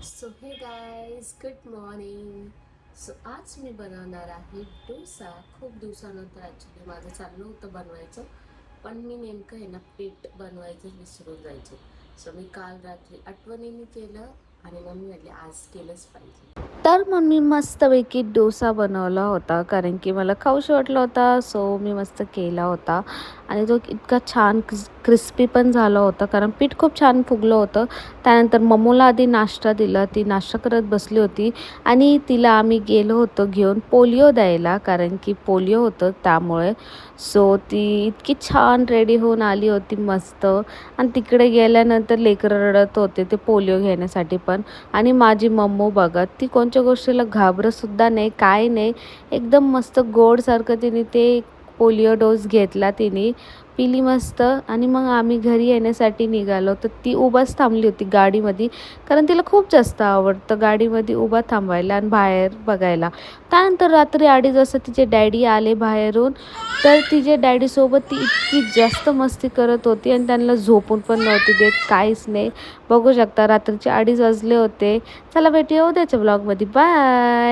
So हे guys good morning. So आज मी बनवणार आहे डोसा. खूप दिवसानंतर ॲक्च्युली माझं चाललं होतं बनवायचं, पण मी नेमकं आहे ना पीठ बनवायचं विसरून जायचे. सो मी काल रात्री आठवणीने केलं आणि मम्मी म्हटली आज केलंच पाहिजे. तर मग मी मस्तपैकी डोसा बनवला होता, कारण की मला खाऊशी वाटला होता. सो मी मस्त केला होता आणि तो इतका छान क्रिस्पी पण झाला होता, कारण पीठ खूप छान फुगलं होतं. त्यानंतर मम्मूला आधी नाश्ता दिला. ती नाश्ता करत बसली होती आणि तिला आम्ही गेलो होतो घेऊन पोलिओ द्यायला, कारण की पोलिओ होतं त्यामुळे. सो ती इतकी छान रेडी होऊन आली होती मस्त. आणि तिकडे गेल्यानंतर लेकरं रडत होते ते पोलिओ घेण्यासाठी पण. आणि माझी मम्मू बघा, ती कोणत्या गोष्टीला घाबरतसुद्धा नाही, काय नाही. एकदम मस्त गोडसारखं तिने ते पोलिओ डोस घेतला, तिने पिली मस्त. आणि मग आम्ही घरी येण्यासाठी निघालो, तर ती उभाच थांबली होती गाडीमध्ये, कारण तिला खूप जास्त आवडतं गाडीमध्ये उभा थांबायला आणि बाहेर बघायला. त्यानंतर रात्री 2:30 वाजता तिचे डॅडी आले बाहेरून, तर तिच्या डॅडीसोबत ती इतकी जास्त मस्ती करत होती आणि त्यांना झोपून पण नव्हती देत, काहीच नाही. बघू शकता रात्रीचे 2:30 वाजले होते. चला भेटूया उद्याच्या ब्लॉगमध्ये. बाय.